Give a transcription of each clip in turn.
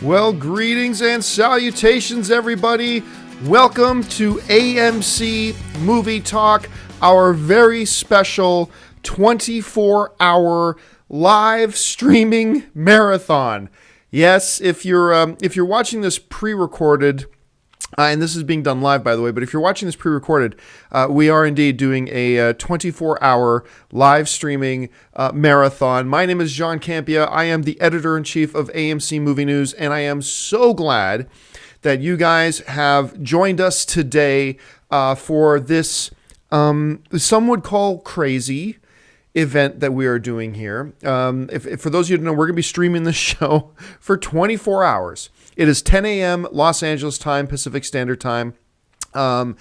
Well, greetings and salutations, everybody. Welcome to AMC Movie Talk, our very special 24-hour live streaming marathon. Yes, if you're watching this pre-recorded, and this is being done live, by the way, but if you're watching this pre-recorded, we are indeed doing a 24-hour live streaming marathon. My name is John Campia. I am the editor-in-chief of AMC Movie News, and I am so glad that you guys have joined us today for this, some would call crazy event that we are doing here. If for those of you who don't know, we're going to be streaming this show for 24 hours. It is 10 a.m. Los Angeles time, Pacific Standard Time. And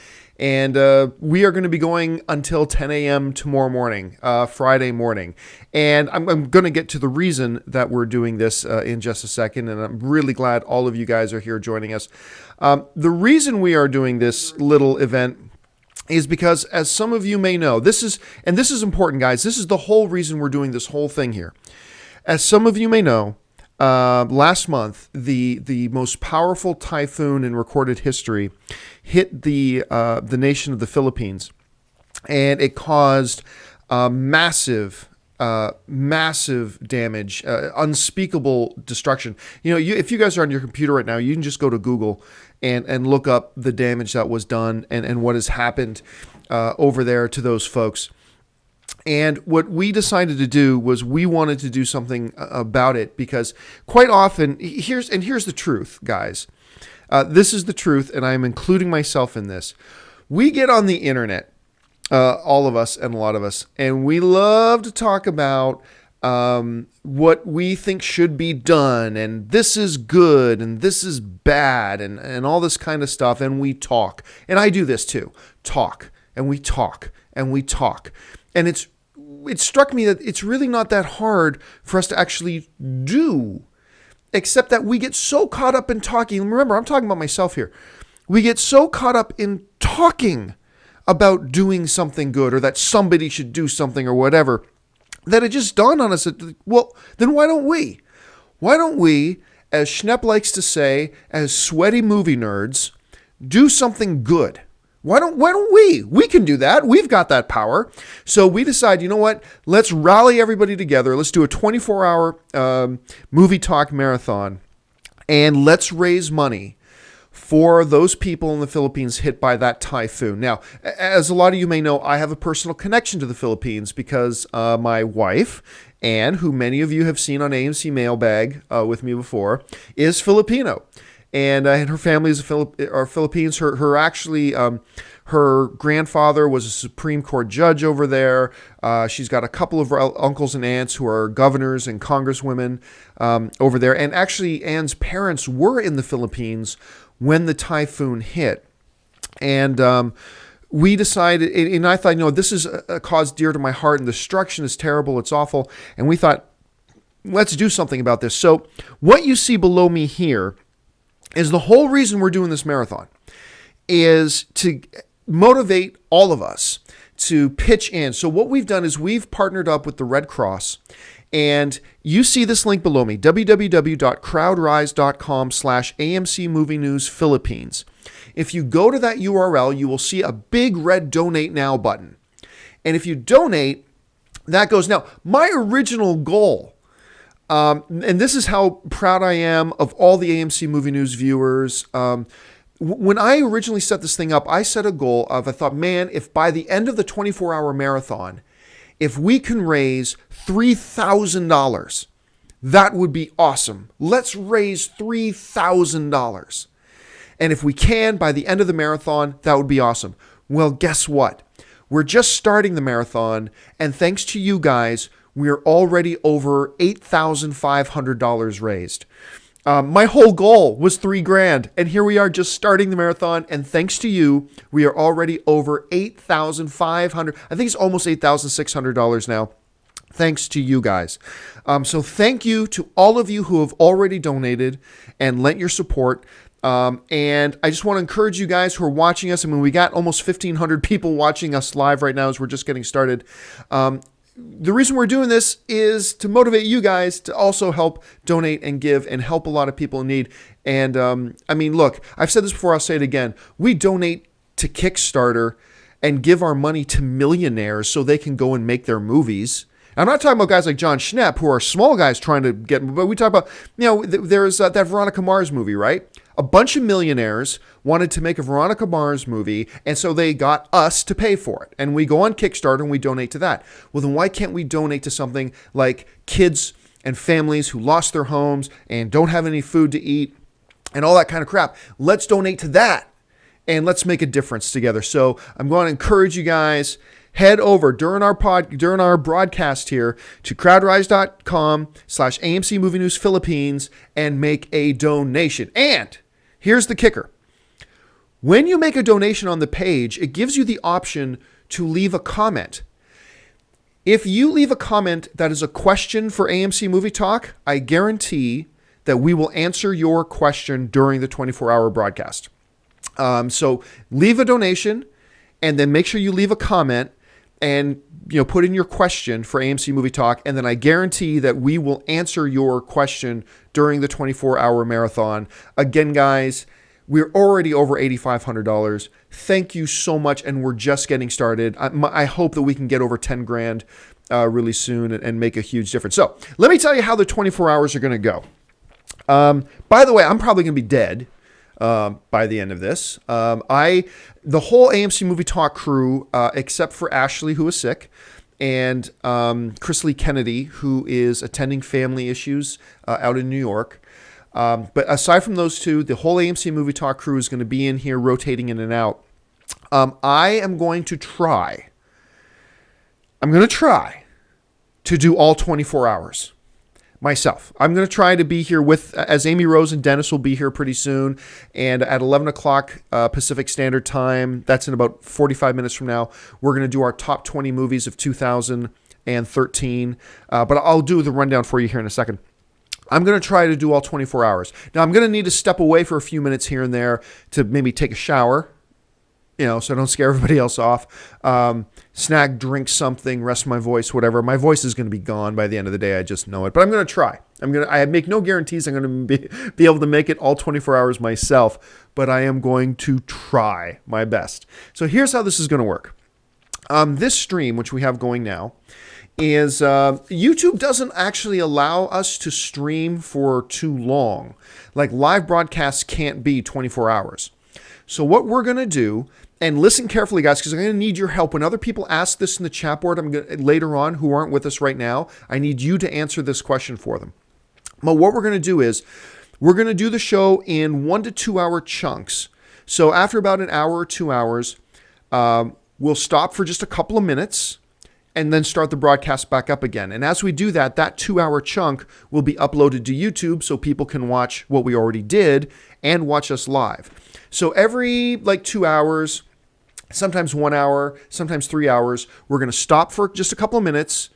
we are going to be going until 10 a.m. tomorrow morning, Friday morning. And I'm going to get to the reason that we're doing this in just a second. And I'm really glad all of you guys are here joining us. The reason we are doing this little event is because, as some of you may know, this is important, guys. This is the whole reason we're doing this whole thing here. As some of you may know, last month, the most powerful typhoon in recorded history hit the nation of the Philippines, and it caused massive damage, unspeakable destruction. You know, if you guys are on your computer right now, you can just go to Google and look up the damage that was done and what has happened over there to those folks. And what we decided to do was we wanted to do something about it, because quite often, here's the truth, guys. This is the truth, and I'm including myself in this. We get on the internet, all of us and a lot of us, and we love to talk about what we think should be done, and this is good, and this is bad, and all this kind of stuff, and we talk. And I do this too. Talk, and we talk, and we talk. And it struck me that it's really not that hard for us to actually do, except that we get so caught up in talking. Remember, I'm talking about myself here. We get so caught up in talking about doing something good, or that somebody should do something or whatever, that it just dawned on us that, well, then why don't we? Why don't we, as Schnepp likes to say, as sweaty movie nerds, do something good? Why don't we? We can do that. We've got that power. So we decide, you know what? Let's rally everybody together. Let's do a 24-hour movie talk marathon, and let's raise money for those people in the Philippines hit by that typhoon. Now, as a lot of you may know, I have a personal connection to the Philippines because my wife, Anne, who many of you have seen on AMC Mailbag with me before, is Filipino. And her family is Philippines. Her grandfather was a Supreme Court judge over there. She's got a couple of uncles and aunts who are governors and congresswomen over there. And actually, Anne's parents were in the Philippines when the typhoon hit. And we decided, and I thought, you know, this is a cause dear to my heart, and the destruction is terrible. It's awful. And we thought, let's do something about this. So what you see below me here is the whole reason we're doing this marathon, is to motivate all of us to pitch in. So what we've done is we've partnered up with the Red Cross, and you see this link below me, www.crowdrise.com/AMC Movie News Philippines. If you go to that URL, you will see a big red Donate Now button. And if you donate, that goes now. My original goal, and this is how proud I am of all the AMC Movie News viewers. When I originally set this thing up, I set a goal of, I thought, man, if by the end of the 24-hour marathon, if we can raise $3,000, that would be awesome. Let's raise $3,000. And if we can, by the end of the marathon, that would be awesome. Well, guess what? We're just starting the marathon, and thanks to you guys, we're already over $8,500 raised. My whole goal was $3,000, and here we are just starting the marathon. And thanks to you, we are already over $8,500. I think it's almost $8,600 now. Thanks to you guys. So thank you to all of you who have already donated and lent your support. And I just want to encourage you guys who are watching us. I mean, we got almost 1,500 people watching us live right now as we're just getting started. the reason we're doing this is to motivate you guys to also help donate and give and help a lot of people in need. And I mean, look, I've said this before, I'll say it again. We donate to Kickstarter and give our money to millionaires so they can go and make their movies. I'm not talking about guys like John Schnepp, who are small guys trying to get, but we talk about, there's that Veronica Mars movie, right? A bunch of millionaires wanted to make a Veronica Mars movie, and so they got us to pay for it. And we go on Kickstarter and we donate to that. Well, then why can't we donate to something like kids and families who lost their homes and don't have any food to eat and all that kind of crap? Let's donate to that, and let's make a difference together. So I'm going to encourage you guys, head over during our broadcast here to crowdrise.com/AMC Movie News Philippines and make a donation. And here's the kicker. When you make a donation on the page, it gives you the option to leave a comment. If you leave a comment that is a question for AMC Movie Talk, I guarantee that we will answer your question during the 24-hour broadcast. So leave a donation and then make sure you leave a comment and put in your question for AMC Movie Talk, and then I guarantee that we will answer your question during the 24-hour marathon. Again, guys, we're already over $8,500. Thank you so much, and we're just getting started. I hope that we can get over 10 grand really soon and make a huge difference. So let me tell you how the 24 hours are going to go. By the way, I'm probably going to be dead by the end of this. The whole AMC Movie Talk crew, except for Ashley, who is sick, and Chris Lee Kennedy, who is attending family issues out in New York. But aside from those two, the whole AMC Movie Talk crew is going to be in here rotating in and out. I am going to try. I'm going to try to do all 24 hours. Myself. I'm going to try to be here as Amy Rose and Dennis will be here pretty soon. And at 11 o'clock Pacific Standard Time, that's in about 45 minutes from now, we're going to do our top 20 movies of 2013. But I'll do the rundown for you here in a second. I'm going to try to do all 24 hours. Now, I'm going to need to step away for a few minutes here and there to maybe take a shower, so I don't scare everybody else off. Snack, drink something, rest my voice, whatever. My voice is going to be gone by the end of the day. I just know it. But I'm going to try. I make no guarantees I'm going to be able to make it all 24 hours myself, but I am going to try my best. So here's how this is going to work. This stream, which we have going now, is YouTube doesn't actually allow us to stream for too long. Like live broadcasts can't be 24 hours. So what we're going to do, and listen carefully, guys, because I'm going to need your help. When other people ask this in the chat board later on who aren't with us right now, I need you to answer this question for them. But what we're going to do is we're going to do the show in 1 to 2 hour chunks. So after about an hour or 2 hours, we'll stop for just a couple of minutes and then start the broadcast back up again. And as we do that, that 2 hour chunk will be uploaded to YouTube so people can watch what we already did and watch us live. So every 2 hours, sometimes 1 hour, sometimes 3 hours, we're going to stop for just a couple of minutes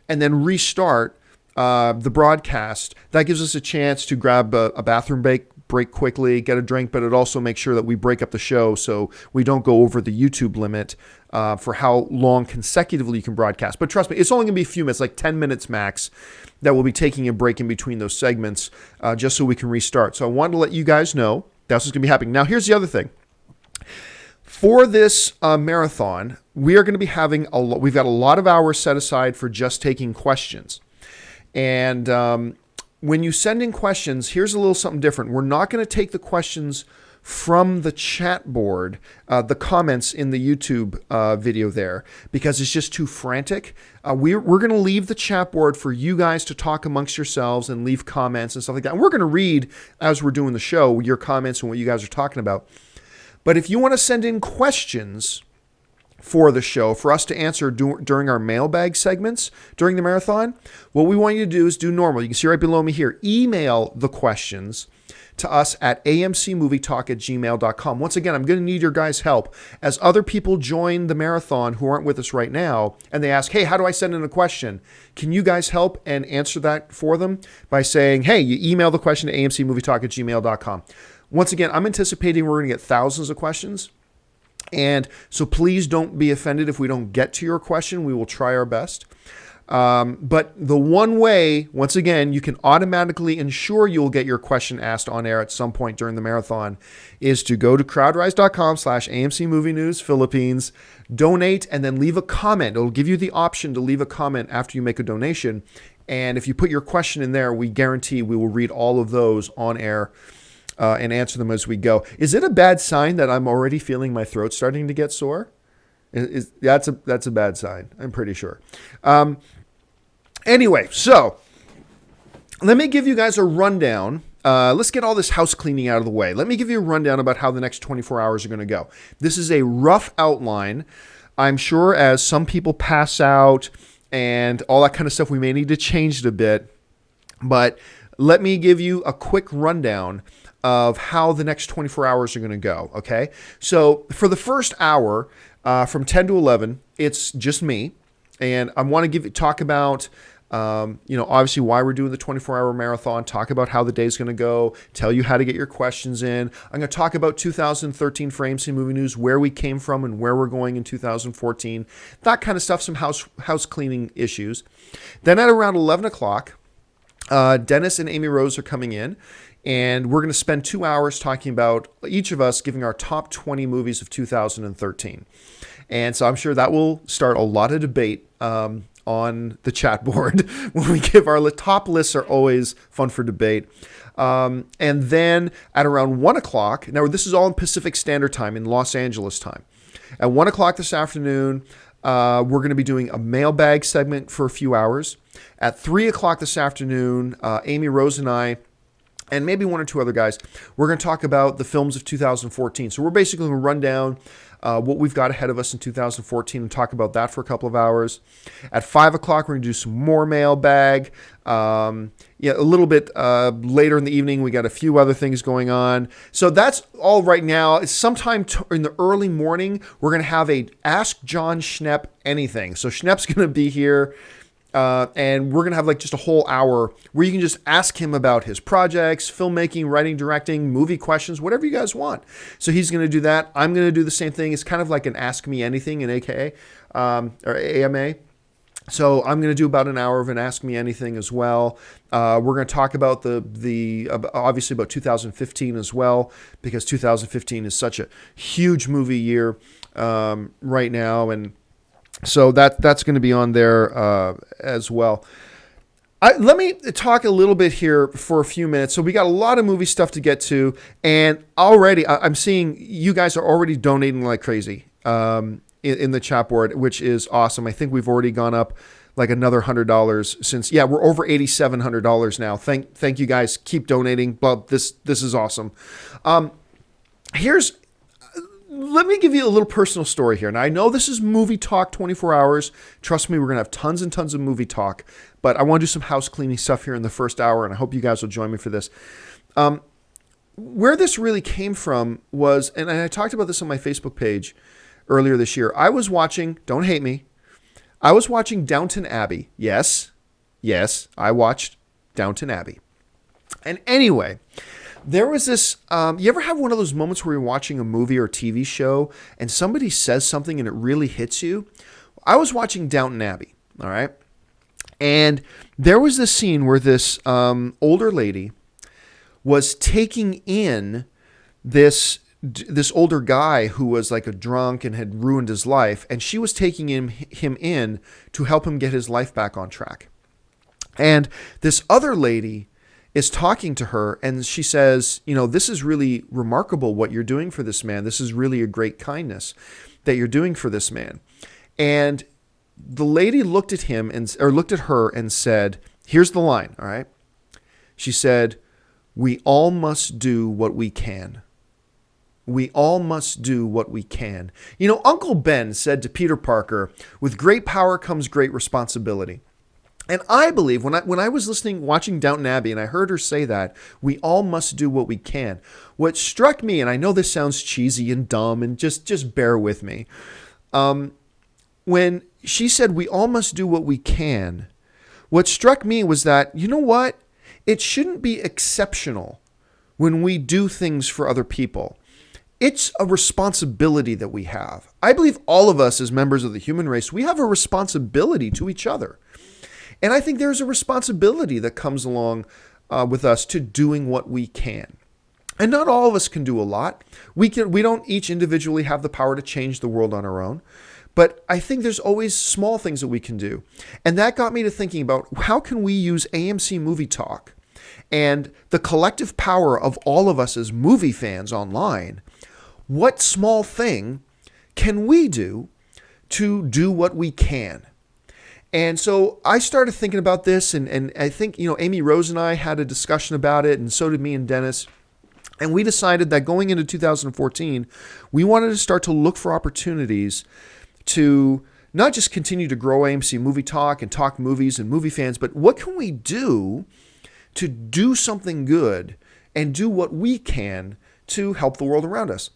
and then restart the broadcast. That gives us a chance to grab a bathroom break quickly, get a drink, but it also makes sure that we break up the show so we don't go over the YouTube limit for how long consecutively you can broadcast. But trust me, it's only going to be a few minutes, like 10 minutes max, that we'll be taking a break in between those segments just so we can restart. So I wanted to let you guys know that's what's going to be happening. Now, here's the other thing. For this marathon, we are going to be having we've got a lot of hours set aside for just taking questions. And when you send in questions, here's a little something different. We're not going to take the questions from the chat board, the comments in the YouTube video there, because it's just too frantic. We're going to leave the chat board for you guys to talk amongst yourselves and leave comments and stuff like that. And we're going to read, as we're doing the show, your comments and what you guys are talking about. But if you want to send in questions for the show, for us to answer during our mailbag segments during the marathon, what we want you to do is do normal. You can see right below me here. Email the questions to us at amcmovietalk@gmail.com. Once again, I'm going to need your guys' help. As other people join the marathon who aren't with us right now, and they ask, hey, how do I send in a question? Can you guys help and answer that for them by saying, hey, you email the question to amcmovietalk@gmail.com. Once again, I'm anticipating we're going to get thousands of questions. And so please don't be offended if we don't get to your question. We will try our best. But the one way, once again, you can automatically ensure you'll get your question asked on air at some point during the marathon is to go to crowdrise.com/AMC Movie News Philippines, donate, and then leave a comment. It'll give you the option to leave a comment after you make a donation. And if you put your question in there, we guarantee we will read all of those on air and answer them as we go. Is it a bad sign that I'm already feeling my throat starting to get sore? That's a bad sign, I'm pretty sure. Anyway, so let me give you guys a rundown. Let's get all this house cleaning out of the way. Let me give you a rundown about how the next 24 hours are going to go. This is a rough outline. I'm sure as some people pass out and all that kind of stuff, we may need to change it a bit. But let me give you a quick rundown of how the next 24 hours are going to go, okay? So for the first hour, from 10 to 11, it's just me. And I want to talk about, obviously why we're doing the 24-hour marathon, talk about how the day's going to go, tell you how to get your questions in. I'm going to talk about 2013 for AMC Movie News, where we came from and where we're going in 2014, that kind of stuff, some house cleaning issues. Then at around 11 o'clock, Dennis and Amy Rose are coming in, and we're going to spend 2 hours talking about each of us giving our top 20 movies of 2013. And so I'm sure that will start a lot of debate on the chat board when we give our top lists. Are always fun for debate. And then at around 1 o'clock, now this is all in Pacific Standard Time, in Los Angeles time. At 1 o'clock this afternoon, we're going to be doing a mailbag segment for a few hours. At 3 o'clock this afternoon, Amy Rose and I, and maybe one or two other guys, we're going to talk about the films of 2014. So we're basically going to run down what we've got ahead of us in 2014 and talk about that for a couple of hours. At 5 o'clock, we're going to do some more mailbag. A little bit later in the evening, we got a few other things going on. So that's all right now. Sometime in the early morning, we're going to have a Ask John Schnepp Anything. So Schnepp's going to be here. And we're going to have like just a whole hour where you can just ask him about his projects, filmmaking, writing, directing, movie questions, whatever you guys want. So he's going to do that. I'm going to do the same thing. It's kind of like an Ask Me Anything in AKA or AMA. So I'm going to do about an hour of an Ask Me Anything as well. We're going to talk about the obviously about 2015 as well, because 2015 is such a huge movie year right now, and so that's going to be on there as well. Let me talk a little bit here for a few minutes. So we got a lot of movie stuff to get to, and already I'm seeing you guys are already donating like crazy in the chat board, which is awesome. I think we've already gone up like another $100 since. Yeah, we're over $8,700 now. Thank you guys. Keep donating. But this is awesome. Let me give you a little personal story here. Now, I know this is Movie Talk 24 hours. Trust me, we're going to have tons and tons of movie talk. But I want to do some house cleaning stuff here in the first hour, and I hope you guys will join me for this. Where this really came from was, and I talked about this on my Facebook page earlier this year. I was watching, don't hate me, I was watching Downton Abbey. Yes, I watched Downton Abbey. And anyway, there was this, you ever have one of those moments where you're watching a movie or TV show and somebody says something and it really hits you? I was watching Downton Abbey, all right? And there was this scene where this older lady was taking in this older guy who was like a drunk and had ruined his life, and she was taking him in to help him get his life back on track. And this other lady is talking to her, and she says, this is really remarkable what you're doing for this man. This is really a great kindness that you're doing for this man. And the lady looked at her and said, here's the line, all right? She said, "We all must do what we can. We all must do what we can." Uncle Ben said to Peter Parker, "With great power comes great responsibility." And I believe when I was watching Downton Abbey, and I heard her say that, we all must do what we can. What struck me, and I know this sounds cheesy and dumb, and just bear with me. When she said we all must do what we can, what struck me was that, you know what? It shouldn't be exceptional when we do things for other people. It's a responsibility that we have. I believe all of us as members of the human race, we have a responsibility to each other. And I think there's a responsibility that comes along with us to doing what we can. And not all of us can do a lot. We don't each individually have the power to change the world on our own. But I think there's always small things that we can do. And that got me to thinking about how can we use AMC Movie Talk and the collective power of all of us as movie fans online. What small thing can we do to do what we can? And so I started thinking about this, and I think, Amy Rose and I had a discussion about it, and so did me and Dennis. And we decided that going into 2014, we wanted to start to look for opportunities to not just continue to grow AMC Movie Talk and talk movies and movie fans, but what can we do to do something good and do what we can to help the world around us?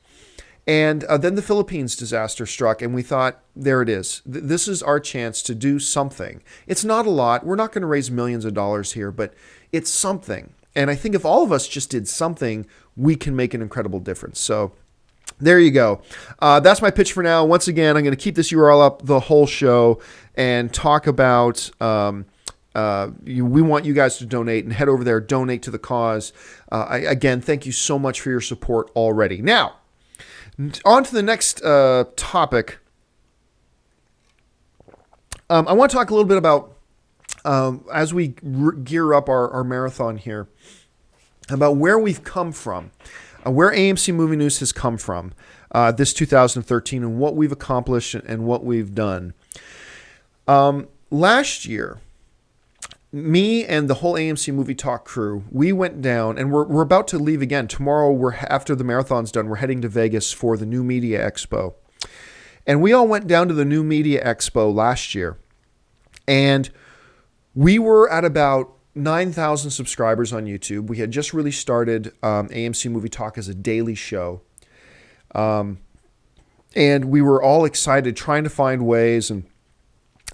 And then the Philippines disaster struck, and we thought, there it is. This is our chance to do something. It's not a lot. We're not going to raise millions of dollars here, but it's something. And I think if all of us just did something, we can make an incredible difference. So there you go. That's my pitch for now. Once again, I'm going to keep this URL up the whole show and talk about we want you guys to donate, and head over there, donate to the cause. Again, thank you so much for your support already. Now, on to the next topic. I want to talk a little bit about, as we gear up our marathon here, about where we've come from, where AMC Movie News has come from this 2013, and what we've accomplished and what we've done. Last year, me and the whole AMC Movie Talk crew, we went down, and we're about to leave again. Tomorrow, after the marathon's done, we're heading to Vegas for the New Media Expo. And we all went down to the New Media Expo last year. And we were at about 9,000 subscribers on YouTube. We had just really started AMC Movie Talk as a daily show. And we were all excited, trying to find ways and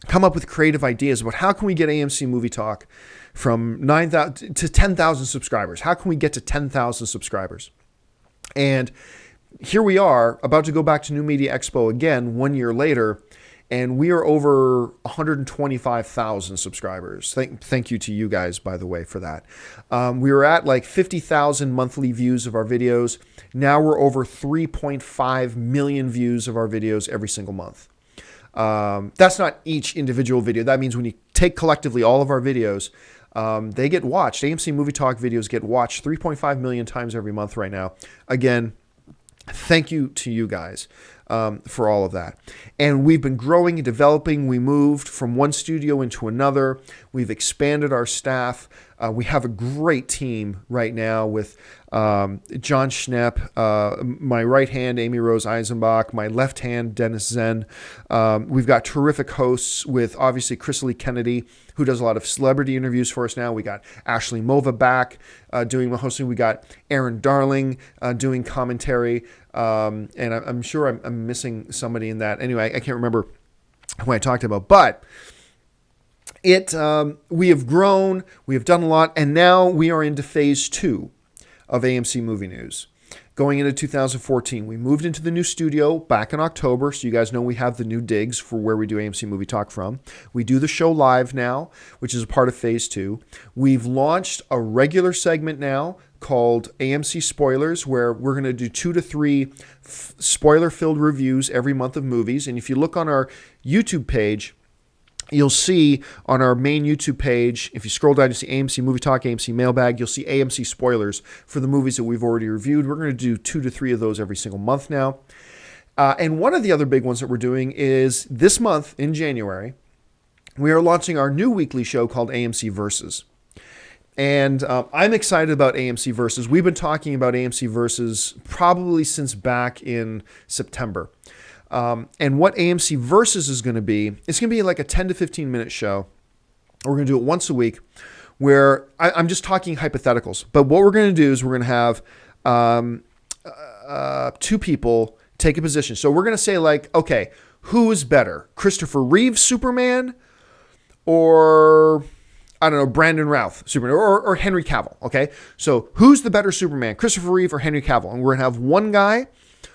come up with creative ideas about how can we get AMC Movie Talk from 9,000 to 10,000 subscribers? How can we get to 10,000 subscribers? And here we are, about to go back to New Media Expo again 1 year later, and we are over 125,000 subscribers. Thank you to you guys, by the way, for that. We were at like 50,000 monthly views of our videos. Now we're over 3.5 million views of our videos every single month. That's not each individual video. That means when you take collectively all of our videos, they get watched. AMC Movie Talk videos get watched 3.5 million times every month right now. Again, thank you to you guys for all of that. And we've been growing and developing. We moved from one studio into another. We've expanded our staff. We have a great team right now with John Schnepp, my right hand, Amy Rose Eisenbach, my left hand, Dennis Zen. We've got terrific hosts with obviously Chris Lee Kennedy, who does a lot of celebrity interviews for us now. We got Ashley Mova back doing the hosting. We got Aaron Darling doing commentary. And I'm sure I'm missing somebody in that. Anyway, I can't remember who I talked about, but we have grown, we have done a lot, and now we are into phase 2 of AMC Movie News. Going into 2014, we moved into the new studio back in October, so you guys know we have the new digs for where we do AMC Movie Talk from. We do the show live now, which is a part of phase 2. We've launched a regular segment now called AMC Spoilers, where we're going to do 2 to 3 spoiler-filled reviews every month of movies. And if you look on our YouTube page, you'll see on our main YouTube page, if you scroll down, you see AMC Movie Talk, AMC Mailbag. You'll see AMC Spoilers for the movies that we've already reviewed. We're going to do 2 to 3 of those every single month now. And one of the other big ones that we're doing is this month in January, we are launching our new weekly show called AMC Versus. And I'm excited about AMC Versus. We've been talking about AMC Versus probably since back in September. And what AMC Versus is going to be, it's going to be like a 10 to 15 minute show. We're going to do it once a week where I'm just talking hypotheticals. But what we're going to do is we're going to have 2 people take a position. So we're going to say like, okay, who is better? Christopher Reeve Superman or, I don't know, Brandon Routh Superman or Henry Cavill. Okay. So who's the better Superman, Christopher Reeve or Henry Cavill? And we're going to have one guy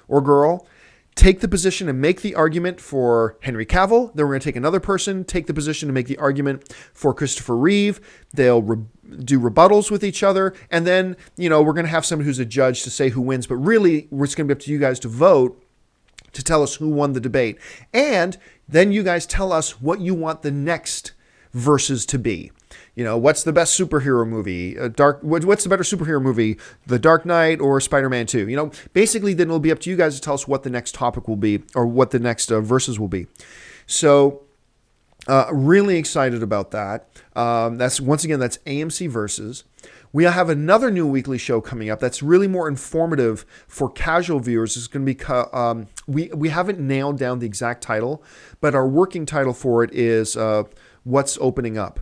or girl take the position and make the argument for Henry Cavill. Then we're going to take another person, take the position to make the argument for Christopher Reeve. They'll do rebuttals with each other. And then, we're going to have someone who's a judge to say who wins. But really, it's going to be up to you guys to vote to tell us who won the debate. And then you guys tell us what you want the next versus to be. What's the best superhero movie? What's the better superhero movie? The Dark Knight or Spider-Man 2? Basically, then it'll be up to you guys to tell us what the next topic will be or what the next verses will be. So, really excited about that. That's AMC Versus. We have another new weekly show coming up that's really more informative for casual viewers. It's going to be we haven't nailed down the exact title, but our working title for it is What's Opening Up.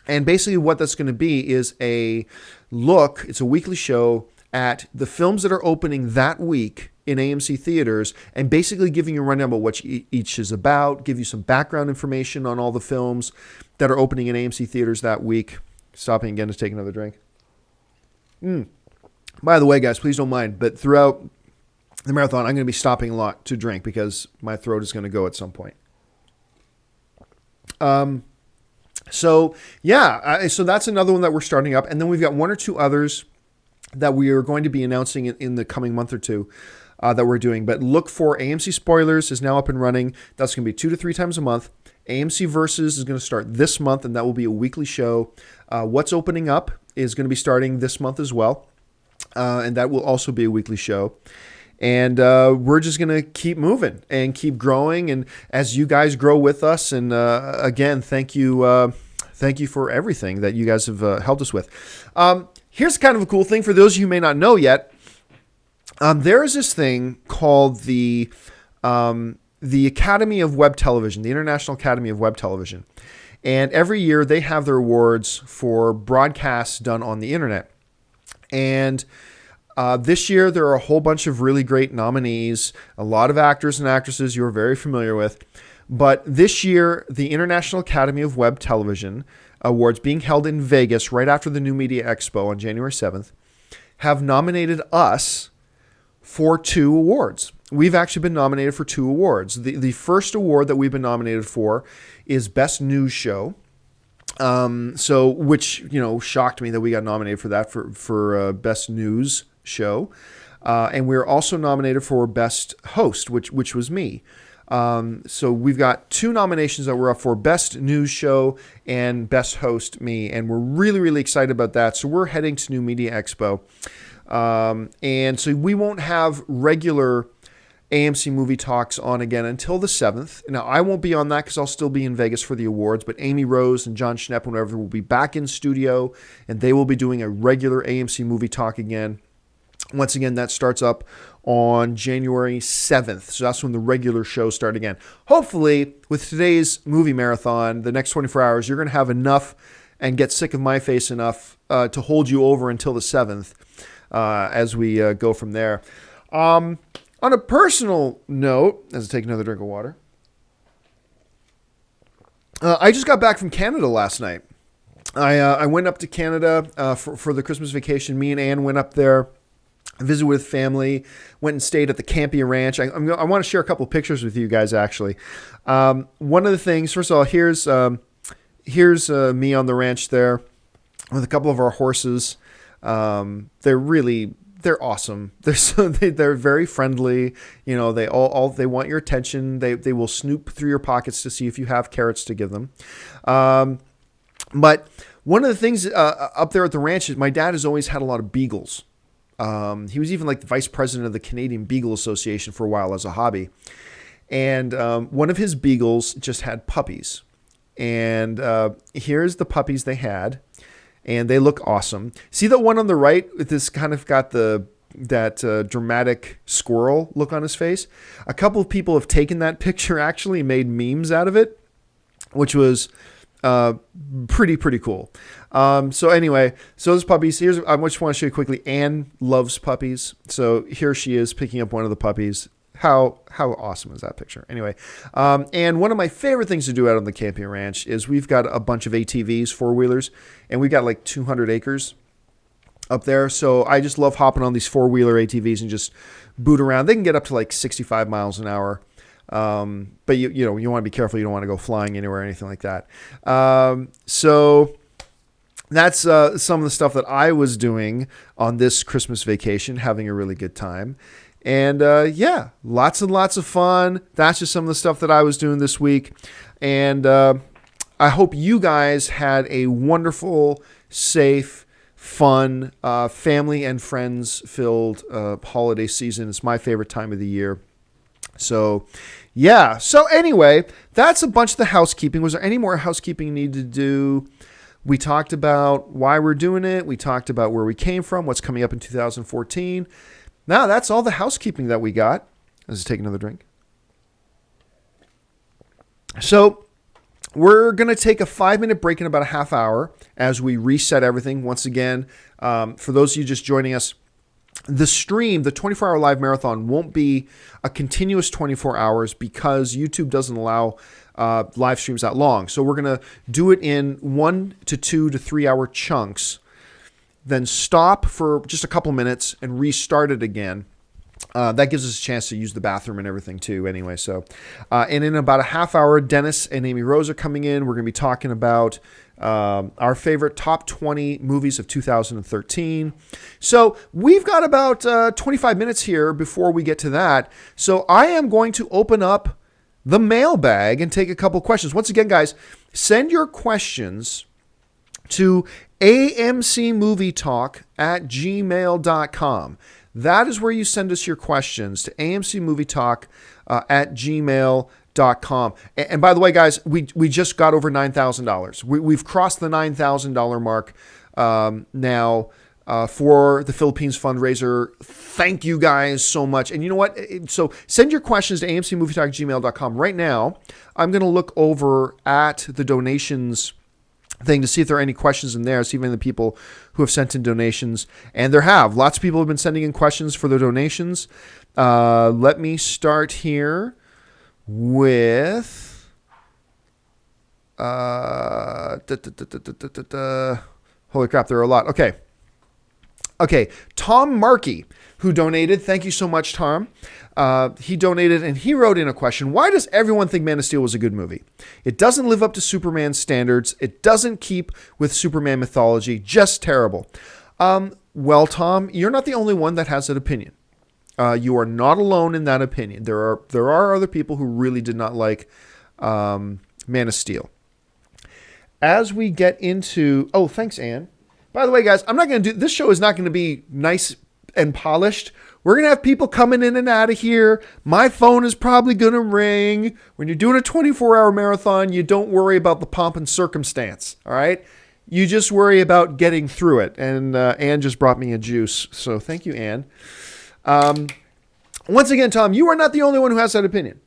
And basically what that's going to be is it's a weekly show at the films that are opening that week in AMC theaters and basically giving you a rundown about what each is about, give you some background information on all the films that are opening in AMC theaters that week. Stopping again to take another drink. By the way, guys, please don't mind, but throughout the marathon, I'm going to be stopping a lot to drink because my throat is going to go at some point. So that's another one that we're starting up. And then we've got one or two others that we are going to be announcing in the coming month or two that we're doing. But look for AMC Spoilers is now up and running. That's going to be 2 to 3 times a month. AMC Versus is going to start this month, and that will be a weekly show. What's Opening Up is going to be starting this month as well. And that will also be a weekly show. And we're just going to keep moving and keep growing. And as you guys grow with us, and again, thank you for everything that you guys have helped us with. Here's kind of a cool thing for those of you who may not know yet. There is this thing called the Academy of Web Television, the International Academy of Web Television. And every year they have their awards for broadcasts done on the internet. And this year, there are a whole bunch of really great nominees, a lot of actors and actresses you're very familiar with. But this year, the International Academy of Web Television Awards, being held in Vegas right after the New Media Expo on January 7th, have nominated us for 2 awards. We've actually been nominated for 2 awards. The first award that we've been nominated for is Best News Show. Which shocked me that we got nominated for that for Best News Show, and we were also nominated for Best Host, which was me. So we've got 2 nominations that we're up for: Best News Show and Best Host, me, and we're really, really excited about that. So we're heading to New Media Expo, and so we won't have regular AMC Movie Talks on again until the 7th. Now, I won't be on that because I'll still be in Vegas for the awards, but Amy Rose and John Schnepp and whatever will be back in studio, and they will be doing a regular AMC Movie Talk again. Once again, that starts up on January 7th. So that's when the regular shows start again. Hopefully, with today's movie marathon, the next 24 hours, you're going to have enough and get sick of my face enough to hold you over until the 7th as we go from there. On a personal note, as I take another drink of water, I just got back from Canada last night. I went up to Canada for the Christmas vacation. Me and Ann went up there, visited with family, went and stayed at the Campia Ranch. I want to share a couple of pictures with you guys, actually. One of the things, first of all, here's me on the ranch there with a couple of our horses. They're awesome. They're very friendly. They they want your attention. They will snoop through your pockets to see if you have carrots to give them. But one of the things up there at the ranch is my dad has always had a lot of beagles. He was even like the vice president of the Canadian Beagle Association for a while as a hobby. And one of his beagles just had puppies. And here's the puppies they had. And they look awesome. See the one on the right? This kind of got that dramatic squirrel look on his face. A couple of people have taken that picture, actually made memes out of it, which was pretty cool. So anyway, so those puppies. I just want to show you quickly. Anne loves puppies, so here she is picking up one of the puppies. How awesome is that picture? Anyway, and one of my favorite things to do out on the Camping Ranch is we've got a bunch of ATVs, 4-wheelers, and we've got like 200 acres. up there. So I just love hopping on these four-wheeler ATVs and just boot around. They can get up to like 65 miles an hour. But you want to be careful. You don't want to go flying anywhere or anything like that. So that's some of the stuff that I was doing on this Christmas vacation, having a really good time. And yeah, lots and lots of fun. That's just some of the stuff that I was doing this week. And I hope you guys had a wonderful, safe, fun, family and friends filled holiday season. It's my favorite time of the year. So, yeah. So anyway, that's a bunch of the housekeeping. Was there any more housekeeping you needed to do? We talked about why we're doing it. We talked about where we came from, what's coming up in 2014. Now, that's all the housekeeping that we got. Let's take another drink. So, we're going to take a 5-minute break in about a half hour as we reset everything. Once again, for those of you just joining us, the stream, the 24-hour live marathon, won't be a continuous 24 hours because YouTube doesn't allow live streams that long. So we're going to do it in 1 to 2 to 3 hour chunks, then stop for just a couple minutes and restart it again. That gives us a chance to use the bathroom and everything too anyway. So, and in about a half hour, Dennis and Amy Rose are coming in. We're going to be talking about our favorite top 20 movies of 2013. So we've got about 25 minutes here before we get to that. So I am going to open up the mailbag and take a couple questions. Once again, guys, send your questions to amcmovietalk@gmail.com. That is where you send us your questions, to amcmovietalk@gmail.com. And by the way, guys, we just got over $9,000. We've crossed the $9,000 mark now for the Philippines fundraiser. Thank you guys so much. And you know what? So send your questions to amcmovietalk@gmail.com. Right now, I'm going to look over at the donations thing to see if there are any questions in there, see if any of the people who have sent in donations, and there have. Lots of people have been sending in questions for their donations. Let me start here with holy crap, there are a lot. Okay, Tom Markey, who donated. Thank you so much, Tom. He donated and he wrote in a question. Why does everyone think Man of Steel was a good movie? It doesn't live up to Superman's standards. It doesn't keep with Superman mythology. Just terrible. Well, Tom, you're not the only one that has that opinion. You are not alone in that opinion. There are other people who really did not like Man of Steel. As we get into... Oh, thanks, Anne. By the way, guys, I'm not going to do... This show is not going to be nice and polished. We're going to have people coming in and out of here. My phone is probably going to ring. When you're doing a 24-hour marathon, you don't worry about the pomp and circumstance, all right? You just worry about getting through it. And Anne just brought me a juice, so thank you, Anne. Once again, Tom, you are not the only one who has that opinion.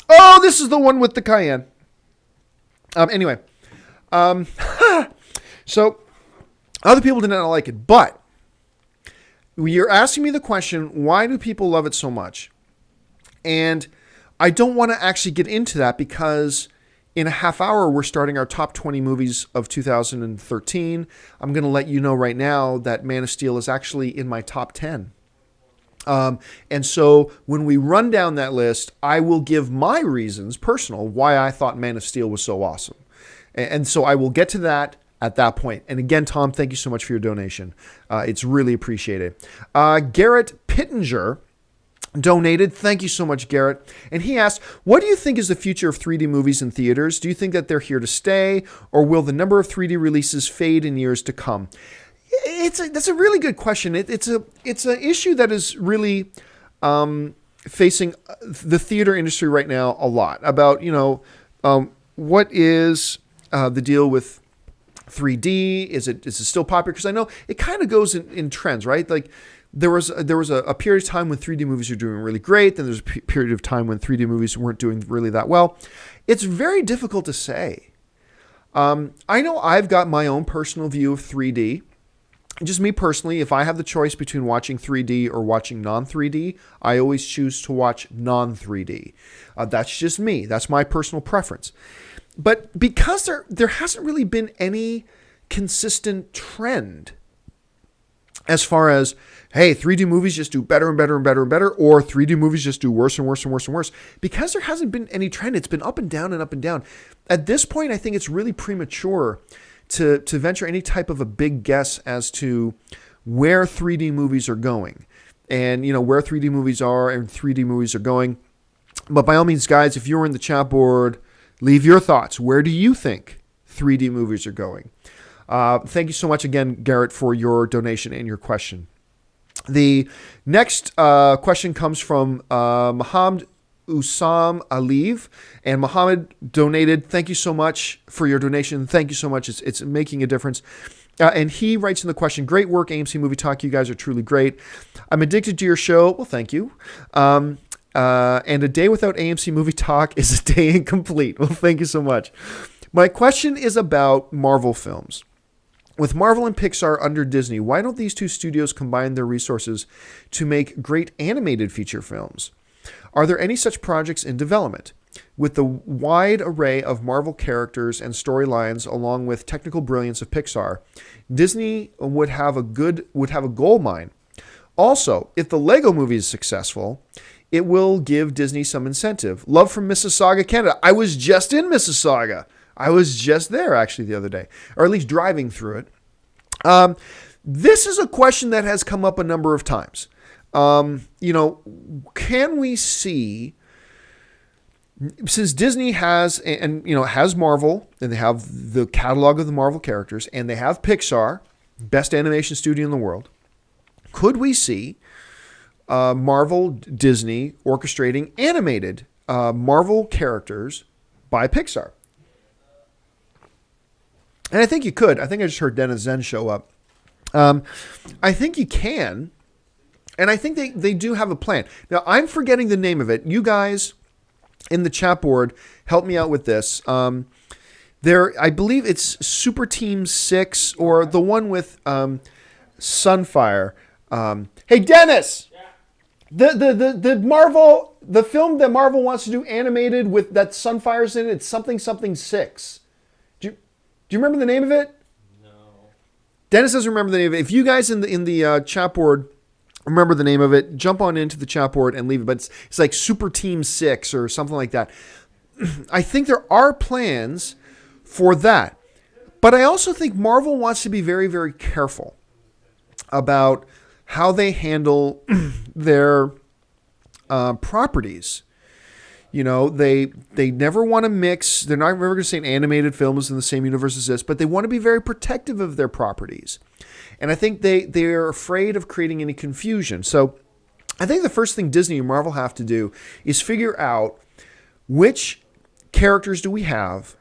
Oh, this is the one with the cayenne. Anyway. So, other people did not like it, but you're asking me the question, why do people love it so much? And I don't want to actually get into that because in a half hour, we're starting our top 20 movies of 2013. I'm going to let you know right now that Man of Steel is actually in my top 10. And so when we run down that list, I will give my reasons, personal, why I thought Man of Steel was so awesome. And so I will get to that at that point. And again, Tom, thank you so much for your donation. It's really appreciated. Garrett Pittenger donated. Thank you so much, Garrett. And he asked, what do you think is the future of 3D movies in theaters? Do you think that they're here to stay, or will the number of 3D releases fade in years to come? That's a really good question. It's an issue that is really facing the theater industry right now a lot about, what is the deal with 3D? Is it still popular? Because I know it kind of goes in trends, right? Like there was a period of time when 3D movies were doing really great. Then there's a period of time when 3D movies weren't doing really that well. It's very difficult to say. I know I've got my own personal view of 3D. Just me personally, if I have the choice between watching 3D or watching non-3D, I always choose to watch non-3D. That's just me. That's my personal preference. But because there hasn't really been any consistent trend as far as, hey, 3D movies just do better and better and better and better, or 3D movies just do worse and worse and worse and worse. Because there hasn't been any trend. It's been up and down and up and down. At this point, I think it's really premature to venture any type of a big guess as to where 3D movies are going. And, where 3D movies are and 3D movies are going. But by all means, guys, if you're in the chat board, leave your thoughts. Where do you think 3D movies are going? Thank you so much again, Garrett, for your donation and your question. The next question comes from Mohammed Usam Aliv, and Mohammed donated. Thank you so much for your donation. Thank you so much. It's making a difference. And he writes in the question, great work, AMC Movie Talk. You guys are truly great. I'm addicted to your show. Well, thank you. And a day without AMC Movie Talk is a day incomplete. Well, thank you so much. My question is about Marvel films. With Marvel and Pixar under Disney, why don't these two studios combine their resources to make great animated feature films? Are there any such projects in development? With the wide array of Marvel characters and storylines, along with technical brilliance of Pixar, Disney would have a gold mine. Also, if the Lego movie is successful, it will give Disney some incentive. Love from Mississauga, Canada. I was just in Mississauga. I was just there actually the other day, or at least driving through it. This is a question that has come up a number of times. Can we see, since Disney has Marvel, and they have the catalog of the Marvel characters, and they have Pixar, best animation studio in the world, could we see Marvel, Disney orchestrating animated Marvel characters by Pixar? And I think you could. I think I just heard Dennis Zen show up. I think you can. And I think they do have a plan. Now, I'm forgetting the name of it. You guys in the chat board, help me out with this. I believe it's Super Team 6 or the one with Sunfire. Hey, Dennis! Yeah. The Marvel, the film that Marvel wants to do animated with that Sunfire's in it, it's something 6. Do you remember the name of it? No. Dennis doesn't remember the name of it. If you guys in the chat board remember the name of it, jump on into the chat board and leave it. But it's like Super Team 6 or something like that. I think there are plans for that. But I also think Marvel wants to be very, very careful about how they handle their properties. They never want to mix. They're not ever going to say an animated film is in the same universe as this, but they want to be very protective of their properties. And I think they're afraid of creating any confusion. So I think the first thing Disney and Marvel have to do is figure out which characters do we have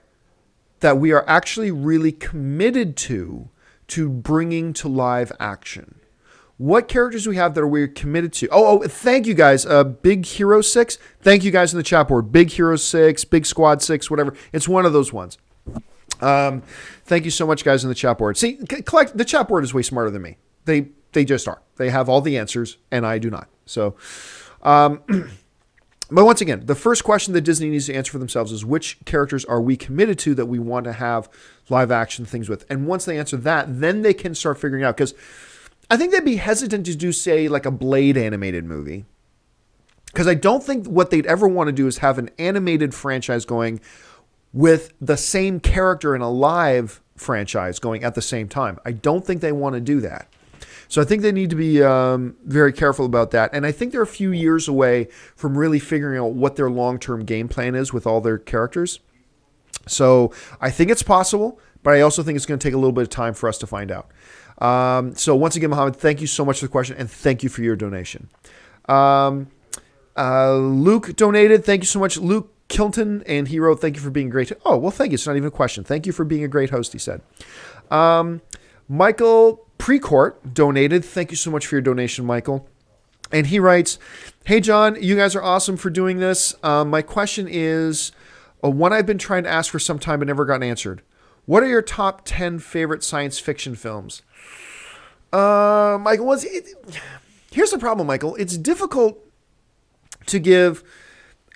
that we are actually really committed to bringing to live action. What characters do we have that we're committed to? Oh, thank you guys. Big Hero 6. Thank you guys in the chat board. Big Hero 6, Big Squad 6, whatever. It's one of those ones. Thank you so much, guys, in the chat board. See, the chat board is way smarter than me. They just are. They have all the answers, and I do not. So, but once again, the first question that Disney needs to answer for themselves is which characters are we committed to that we want to have live action things with? And once they answer that, then they can start figuring out, because I think they'd be hesitant to do, say, like a Blade animated movie. Because I don't think what they'd ever want to do is have an animated franchise going with the same character in a live franchise going at the same time. I don't think they want to do that. So I think they need to be very careful about that. And I think they're a few years away from really figuring out what their long-term game plan is with all their characters. So I think it's possible, but I also think it's going to take a little bit of time for us to find out. So once again, Mohammed, thank you so much for the question, and thank you for your donation. Luke donated. Thank you so much, Luke Kilton, and he wrote, thank you for being great. Oh, well, thank you. It's not even a question. Thank you for being a great host, he said. Michael Precourt donated. Thank you so much for your donation, Michael. And he writes, hey, John, you guys are awesome for doing this. My question is one I've been trying to ask for some time but never gotten answered. What are your top 10 favorite science fiction films? Michael, here's the problem, Michael. It's difficult to give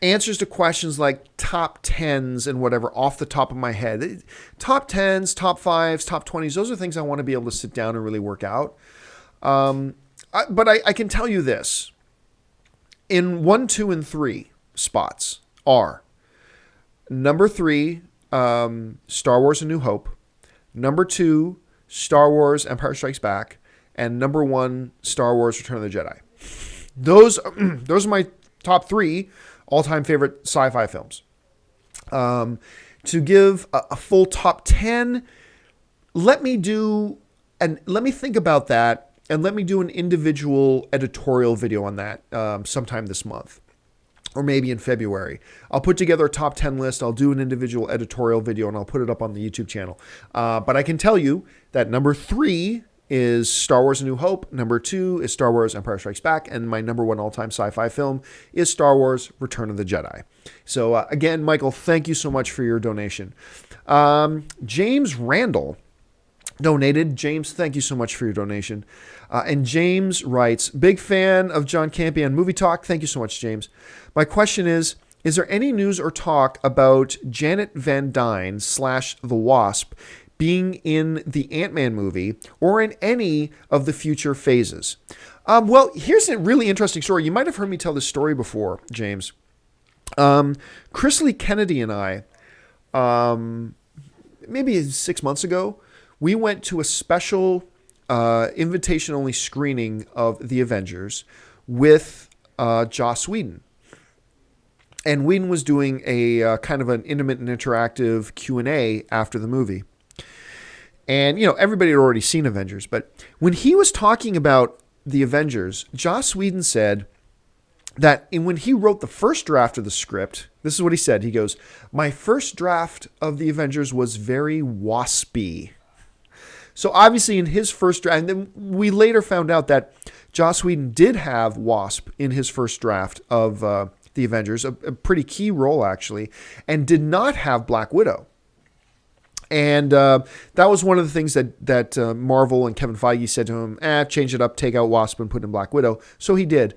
answers to questions like top 10s and whatever off the top of my head. Top 10s, top 5s, top 20s, those are things I want to be able to sit down and really work out. But I can tell you this. In 1, 2, and 3 spots are number 3, Star Wars A New Hope, number 2, Star Wars Empire Strikes Back, and number 1, Star Wars Return of the Jedi. Those are my top 3 all-time favorite sci-fi films. To give a full top 10, let me think about that, and let me do an individual editorial video on that sometime this month, or maybe in February. I'll put together a top 10 list. I'll do an individual editorial video, and I'll put it up on the YouTube channel. But I can tell you that number 3 is Star Wars A New Hope. Number 2 is Star Wars Empire Strikes Back. And my number 1 all-time sci-fi film is Star Wars Return of the Jedi. So again, Michael, thank you so much for your donation. James Randall donated. James, thank you so much for your donation. And James writes, big fan of John Campy on Movie Talk. Thank you so much, James. My question is there any news or talk about Janet Van Dyne / The Wasp being in the Ant-Man movie or in any of the future phases? Well, here's a really interesting story. You might have heard me tell this story before, James. Chris Lee Kennedy and I, maybe 6 months ago, we went to a special invitation-only screening of The Avengers with Joss Whedon. And Whedon was doing a kind of an intimate and interactive Q&A after the movie. And, everybody had already seen Avengers. But when he was talking about The Avengers, Joss Whedon said that when he wrote the first draft of the script, this is what he said. He goes, my first draft of The Avengers was very waspy. So obviously in his first draft, and then we later found out that Joss Whedon did have Wasp in his first draft of The Avengers, a pretty key role actually, and did not have Black Widow. And that was one of the things that Marvel and Kevin Feige said to him, change it up, take out Wasp and put in Black Widow. So he did.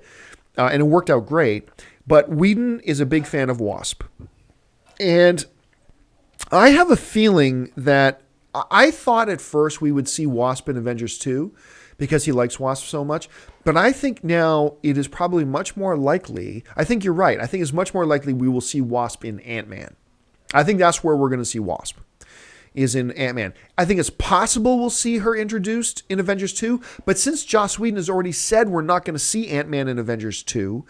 And it worked out great. But Whedon is a big fan of Wasp. And I have a feeling that I thought at first we would see Wasp in Avengers 2 because he likes Wasp so much. But I think now it is probably much more likely. I think you're right. I think it's much more likely we will see Wasp in Ant-Man. I think that's where we're going to see Wasp, is in Ant-Man. I think it's possible we'll see her introduced in Avengers 2, but since Joss Whedon has already said we're not going to see Ant-Man in Avengers 2,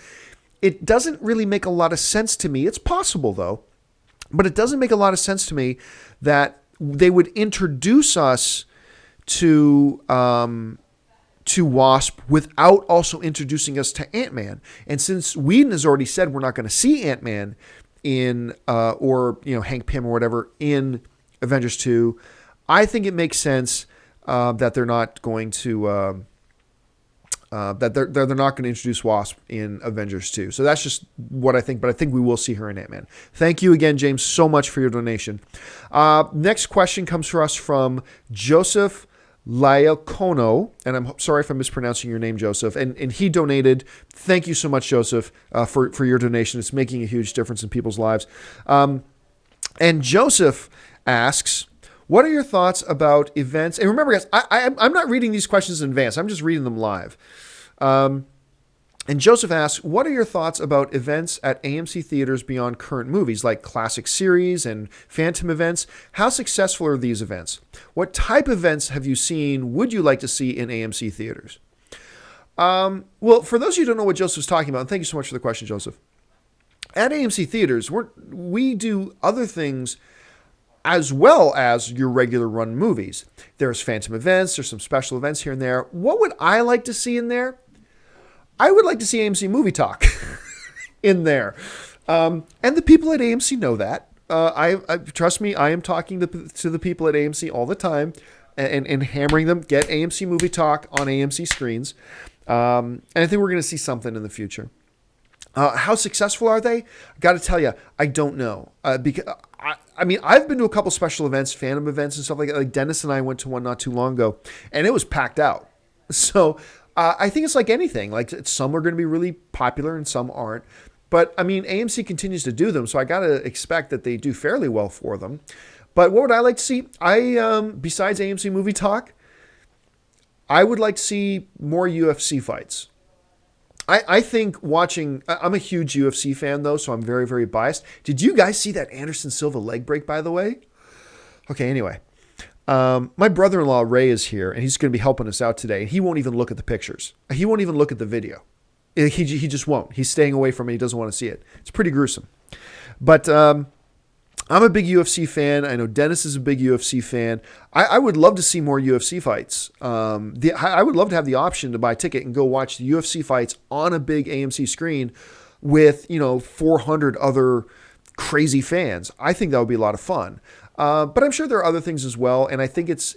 it doesn't really make a lot of sense to me. It's possible, though, but it doesn't make a lot of sense to me that they would introduce us to Wasp without also introducing us to Ant-Man. And since Whedon has already said we're not going to see Ant-Man in, or Hank Pym or whatever in Avengers 2, I think it makes sense that they're not going to that they're not going to introduce Wasp in Avengers 2. So that's just what I think, but I think we will see her in Ant-Man. Thank you again, James, so much for your donation. Next question comes for us from Joseph Laiakono, and I'm sorry if I'm mispronouncing your name, Joseph, and he donated. Thank you so much, Joseph, for your donation. It's making a huge difference in people's lives. And Joseph asks, what are your thoughts about events? And remember, guys, I'm not reading these questions in advance. I'm just reading them live. And Joseph asks, what are your thoughts about events at AMC theaters beyond current movies, like classic series and Phantom events? How successful are these events? What type of events have you seen, would you like to see in AMC theaters? Well, for those of you who don't know what Joseph's talking about, and thank you so much for the question, Joseph. At AMC theaters, we do other things as well as your regular run movies. There's Phantom events, there's some special events here and there. What would I like to see in there? I would like to see AMC Movie Talk in there. And the people at AMC know that. I trust me, I am talking to the people at AMC all the time and hammering them, get AMC Movie Talk on AMC screens. And I think we're going to see something in the future. How successful are they? I got to tell you, I don't know. Because I mean, I've been to a couple special events, Phantom events and stuff like that. Like Dennis and I went to one not too long ago, and it was packed out. So I think it's like anything. Like some are going to be really popular and some aren't. But I mean, AMC continues to do them, so I got to expect that they do fairly well for them. But what would I like to see? Besides AMC Movie Talk, I would like to see more UFC fights. I think watching, I'm a huge UFC fan though, so I'm very, very biased. Did you guys see that Anderson Silva leg break, by the way? Okay, anyway. My brother-in-law, Ray, is here, and he's going to be helping us out today. He won't even look at the pictures. He won't even look at the video. He just won't. He's staying away from it. He doesn't want to see it. It's pretty gruesome. But I'm a big UFC fan. I know Dennis is a big UFC fan. I would love to see more UFC fights. I would love to have the option to buy a ticket and go watch the UFC fights on a big AMC screen with, 400 other crazy fans. I think that would be a lot of fun. But I'm sure there are other things as well. And I think it's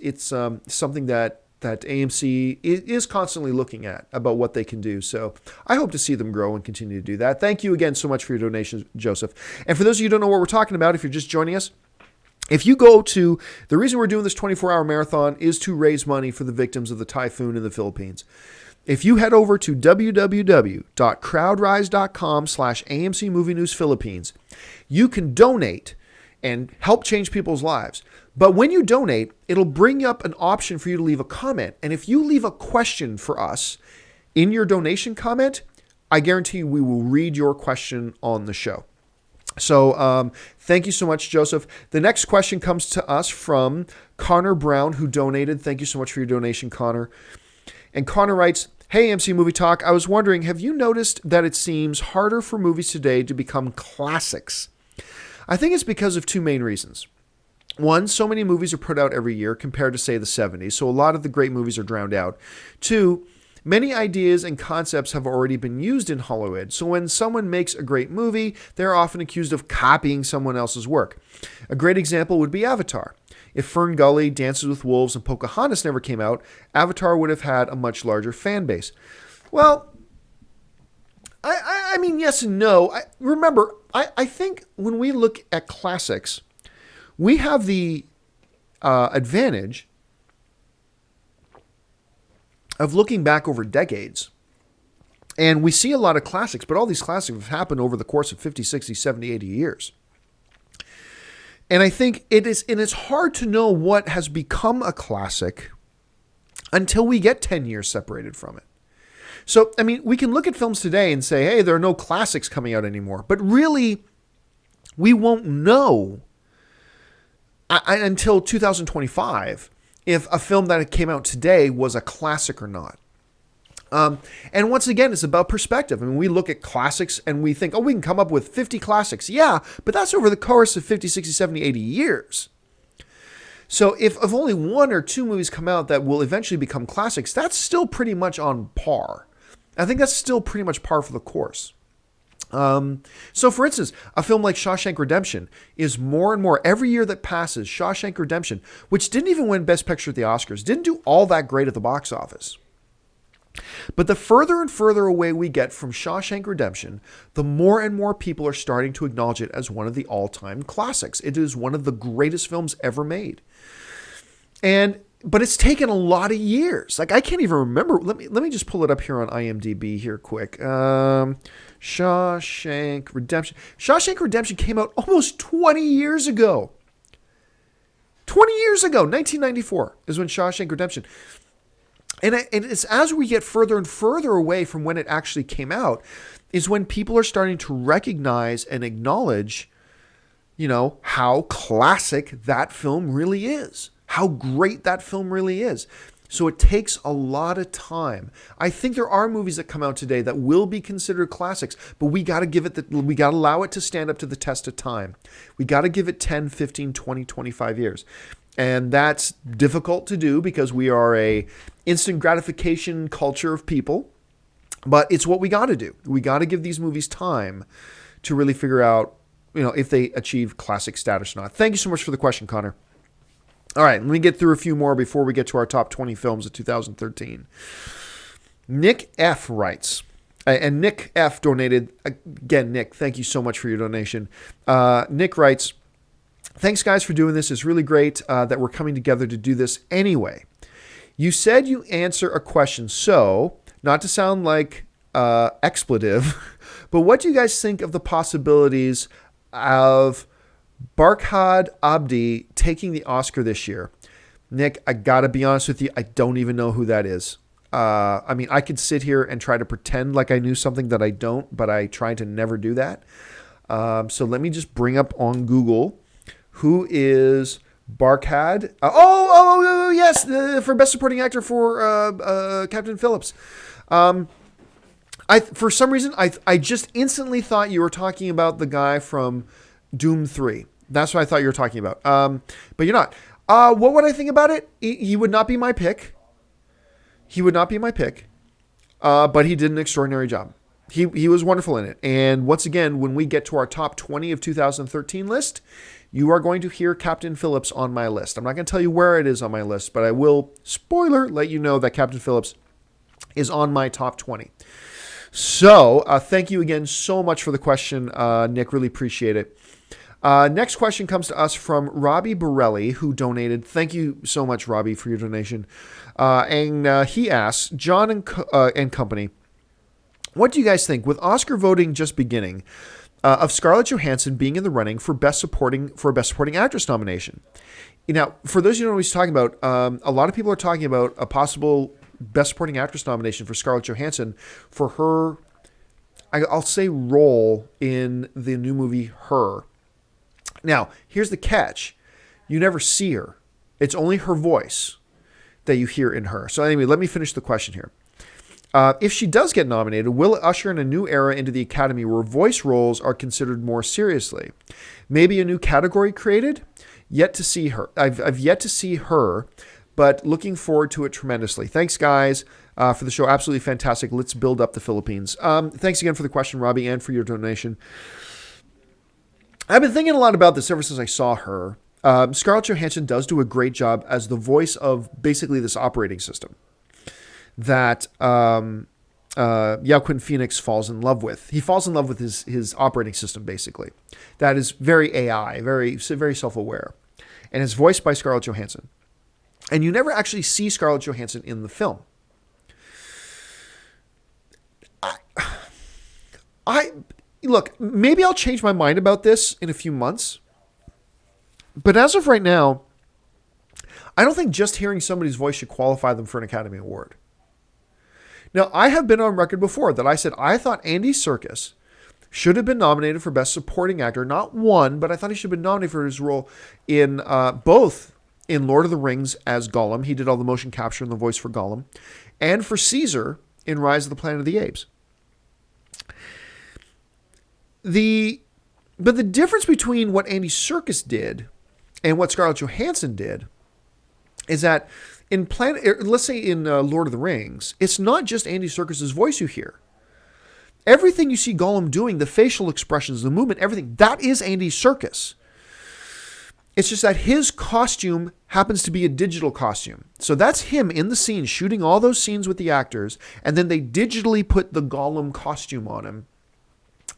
something that AMC is constantly looking at about what they can do. So I hope to see them grow and continue to do that. Thank you again so much for your donations, Joseph. And for those of you who don't know what we're talking about, if you're just joining us, if you go to, the reason we're doing this 24-hour marathon is to raise money for the victims of the typhoon in the Philippines. If you head over to www.crowdrise.com/AMC Movie News Philippines, you can donate and help change people's lives. But when you donate, it'll bring up an option for you to leave a comment. And if you leave a question for us in your donation comment, I guarantee we will read your question on the show. So thank you so much, Joseph. The next question comes to us from Connor Brown, who donated. Thank you so much for your donation, Connor. And Connor writes, "Hey, AMC Movie Talk. I was wondering, have you noticed that it seems harder for movies today to become classics? I think it's because of two main reasons. One, so many movies are put out every year compared to, say, the 70s, so a lot of the great movies are drowned out. Two, many ideas and concepts have already been used in Hollywood, so when someone makes a great movie, they're often accused of copying someone else's work. A great example would be Avatar. If Fern Gully, Dances with Wolves, and Pocahontas never came out, Avatar would have had a much larger fan base." Well, I mean, yes and no. Remember, I think when we look at classics, we have the advantage of looking back over decades. And we see a lot of classics, but all these classics have happened over the course of 50, 60, 70, 80 years. And I think it's hard to know what has become a classic until we get 10 years separated from it. So, I mean, we can look at films today and say, hey, there are no classics coming out anymore. But really, we won't know until 2025 if a film that came out today was a classic or not. And once again, it's about perspective. I mean, we look at classics and we think, oh, we can come up with 50 classics. Yeah, but that's over the course of 50, 60, 70, 80 years. So if only one or two movies come out that will eventually become classics, that's still pretty much on par. I think that's still pretty much par for the course. So for instance, a film like Shawshank Redemption is more and more, every year that passes, Shawshank Redemption, which didn't even win Best Picture at the Oscars, didn't do all that great at the box office. But the further and further away we get from Shawshank Redemption, the more and more people are starting to acknowledge it as one of the all-time classics. It is one of the greatest films ever made. But it's taken a lot of years. Like, I can't even remember. Let me just pull it up here on IMDb here quick. Shawshank Redemption. Shawshank Redemption came out almost 20 years ago. 20 years ago, 1994 is when Shawshank Redemption. And it's as we get further and further away from when it actually came out, is when people are starting to recognize and acknowledge, how classic that film really is. How great that film really is. So it takes a lot of time. I think there are movies that come out today that will be considered classics, but we got to allow it to stand up to the test of time. We got to give it 10, 15, 20, 25 years. And that's difficult to do because we are a instant gratification culture of people, but it's what we got to do. We got to give these movies time to really figure out, if they achieve classic status or not. Thank you so much for the question, Connor. All right, let me get through a few more before we get to our top 20 films of 2013. Nick F. writes, and Nick F. donated. Again, Nick, thank you so much for your donation. Nick writes, "Thanks, guys, for doing this. It's really great that we're coming together to do this anyway. You said you answer a question, so, not to sound like expletive, But what do you guys think of the possibilities of Barkhad Abdi taking the Oscar this year? Nick, I got to be honest with you. I don't even know who that is. I mean, I could sit here and try to pretend like I knew something that I don't, but I try to never do that. So let me just bring up on Google who is Barkhad. Yes, for Best Supporting Actor for Captain Phillips. For some reason, I just instantly thought you were talking about the guy from Doom 3. That's what I thought you were talking about. But you're not. What would I think about it? He would not be my pick. But he did an extraordinary job. He was wonderful in it. And once again, when we get to our top 20 of 2013 list, you are going to hear Captain Phillips on my list. I'm not going to tell you where it is on my list, but I will, spoiler, let you know that Captain Phillips is on my top 20. So thank you again so much for the question, Nick. Really appreciate it. Next question comes to us from Robbie Borelli, who donated. Thank you so much, Robbie, for your donation. And he asks, John and company, what do you guys think, with Oscar voting just beginning, of Scarlett Johansson being in the running for a Best Supporting Actress nomination? Now, for those of you who know what he's talking about, a lot of people are talking about a possible Best Supporting Actress nomination for Scarlett Johansson for her, I'll say, role in the new movie Her. Now, here's the catch. You never see her. It's only her voice that you hear in Her. So anyway, let me finish the question here. If she does get nominated, will it usher in a new era into the Academy where voice roles are considered more seriously? Maybe a new category created? Yet to see her. I've yet to see Her, but looking forward to it tremendously. Thanks, guys, for the show. Absolutely fantastic. Let's build up the Philippines. Thanks again for the question, Robbie, and for your donation. I've been thinking a lot about this ever since I saw Her. Scarlett Johansson does do a great job as the voice of basically this operating system that Joaquin Phoenix falls in love with. He falls in love with his operating system, basically. That is very AI, very, very self-aware. And it's voiced by Scarlett Johansson. And you never actually see Scarlett Johansson in the film. Look, maybe I'll change my mind about this in a few months. But as of right now, I don't think just hearing somebody's voice should qualify them for an Academy Award. Now, I have been on record before that I said I thought Andy Serkis should have been nominated for Best Supporting Actor. Not one, but I thought he should have been nominated for his role in both in Lord of the Rings as Gollum. He did all the motion capture and the voice for Gollum. And for Caesar in Rise of the Planet of the Apes. But the difference between what Andy Serkis did and what Scarlett Johansson did is that let's say in Lord of the Rings, it's not just Andy Serkis' voice you hear. Everything you see Gollum doing, the facial expressions, the movement, everything, that is Andy Serkis. It's just that his costume happens to be a digital costume. So that's him in the scene, shooting all those scenes with the actors, and then they digitally put the Gollum costume on him.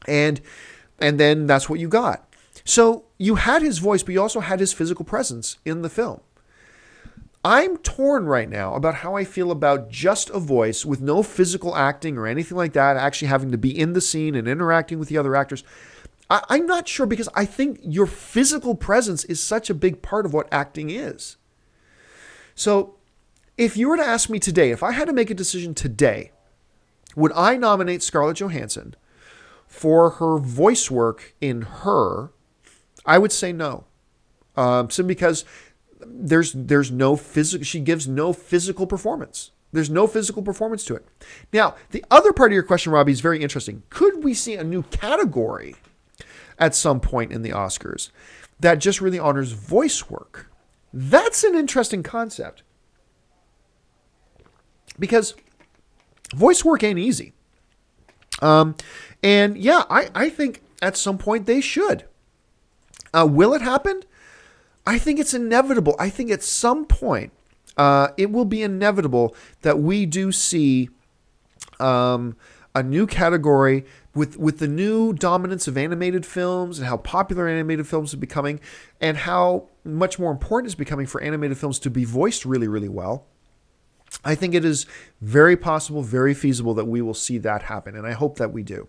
And then that's what you got. So you had his voice, but you also had his physical presence in the film. I'm torn right now about how I feel about just a voice with no physical acting or anything like that, actually having to be in the scene and interacting with the other actors. I'm not sure, because I think your physical presence is such a big part of what acting is. So if you were to ask me today, if I had to make a decision today, would I nominate Scarlett Johansson for her voice work in Her? I would say no. Simply because there's no physical, she gives no physical performance. There's no physical performance to it. Now, the other part of your question, Robbie, is very interesting. Could we see a new category at some point in the Oscars that just really honors voice work? That's an interesting concept. Because voice work ain't easy. And yeah, I think at some point they should. Will it happen? I think it's inevitable. I think at some point it will be inevitable that we do see a new category with the new dominance of animated films and how popular animated films are becoming, and how much more important it's becoming for animated films to be voiced really, really well. I think it is very possible, very feasible that we will see that happen. And I hope that we do.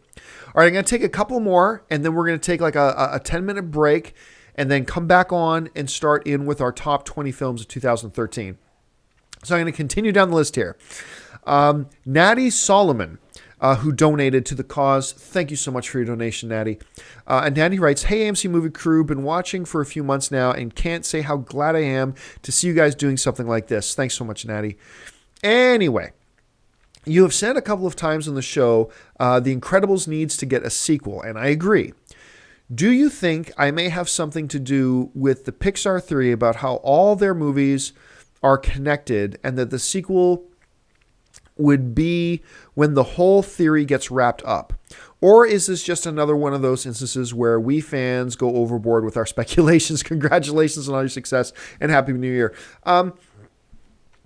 All right, I'm going to take a couple more, and then we're going to take like a 10-minute break and then come back on and start in with our top 20 films of 2013. So I'm going to continue down the list here. Natty Solomon, who donated to the cause. Thank you so much for your donation, Natty. And Natty writes, "Hey, AMC Movie Crew, been watching for a few months now and can't say how glad I am to see you guys doing something like this." Thanks so much, Natty. Anyway, you have said a couple of times on the show, The Incredibles needs to get a sequel, and I agree. Do you think I may have something to do with the Pixar theory about how all their movies are connected and that the sequel would be when the whole theory gets wrapped up? Or is this just another one of those instances where we fans go overboard with our speculations? Congratulations on all your success and Happy New Year.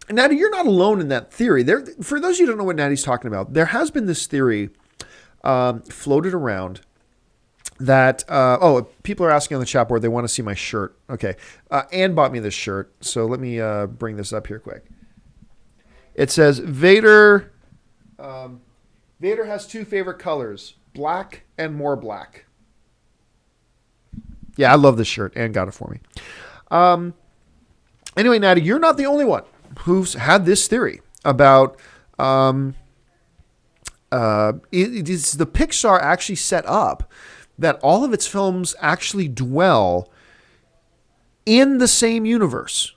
Natty, you're not alone in that theory. For those of you who don't know what Natty's talking about, there has been this theory floated around that, people are asking on the chat board, they want to see my shirt. Okay. Ann bought me this shirt, so let me bring this up here quick. It says, Vader has two favorite colors, black and more black. Yeah, I love this shirt. Ann got it for me. Anyway, Natty, you're not the only one who's had this theory about is the Pixar actually set up that all of its films actually dwell in the same universe.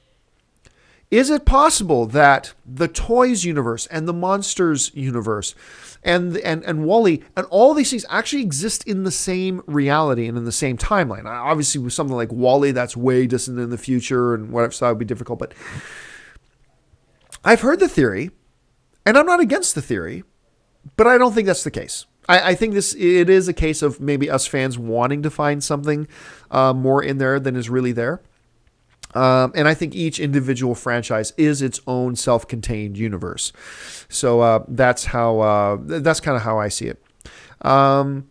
Is it possible that the Toys universe and the Monsters universe and WALL-E and all these things actually exist in the same reality and in the same timeline? Obviously, with something like WALL-E, that's way distant in the future and whatever, so that would be difficult. But I've heard the theory, and I'm not against the theory, but I don't think that's the case. I think it is a case of maybe us fans wanting to find something more in there than is really there. And I think each individual franchise is its own self-contained universe. So that's kind of how I see it. All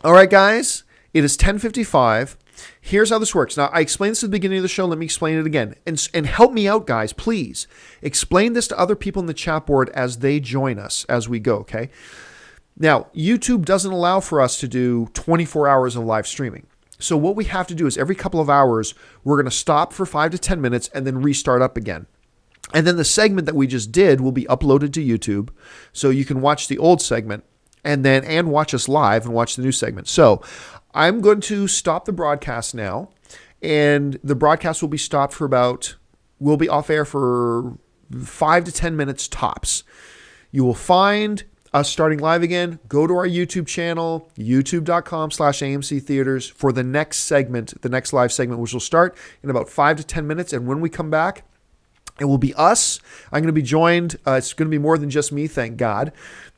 right, guys, it is 10:55. Here's how this works. Now, I explained this at the beginning of the show. Let me explain it again. And help me out, guys, please. Explain this to other people in the chat board as they join us as we go, okay? Now, YouTube doesn't allow for us to do 24 hours of live streaming. So what we have to do is every couple of hours, we're going to stop for 5 to 10 minutes and then restart up again. And then the segment that we just did will be uploaded to YouTube. So you can watch the old segment and watch us live and watch the new segment. So I'm going to stop the broadcast now. And the broadcast will be stopped we'll be off air for 5 to 10 minutes tops. You will find us starting live again. Go to our YouTube channel, youtube.com/AMC Theaters for the next segment, the next live segment, which will start in about 5 to 10 minutes. And when we come back, it will be us. I'm going to be joined. It's going to be more than just me, thank God.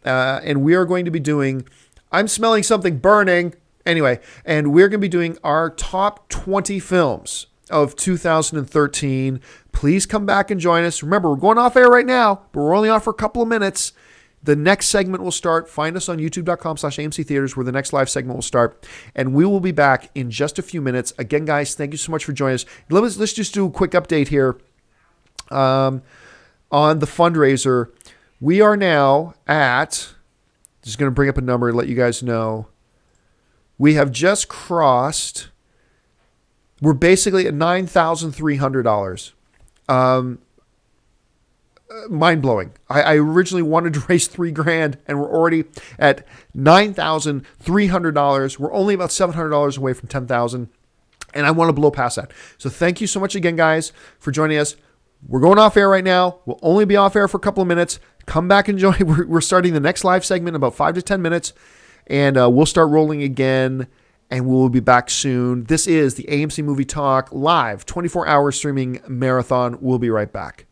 And we are going to be doing, I'm smelling something burning. Anyway, and we're going to be doing our top 20 films of 2013. Please come back and join us. Remember, we're going off air right now, but we're only off for a couple of minutes. The next segment will start. Find us on youtube.com/AMC Theaters where the next live segment will start. And we will be back in just a few minutes. Again, guys, thank you so much for joining us. Let's just do a quick update here on the fundraiser. We are now at, just going to bring up a number and let you guys know. We have just crossed, we're basically at $9,300. Mind-blowing. I originally wanted to raise $3,000 and we're already at $9,300. We're only about $700 away from $10,000 and I want to blow past that. So thank you so much again, guys, for joining us. We're going off air right now. We'll only be off air for a couple of minutes. Come back and join. We're starting the next live segment in about 5 to 10 minutes and we'll start rolling again and we'll be back soon. This is the AMC Movie Talk live 24-hour streaming marathon. We'll be right back.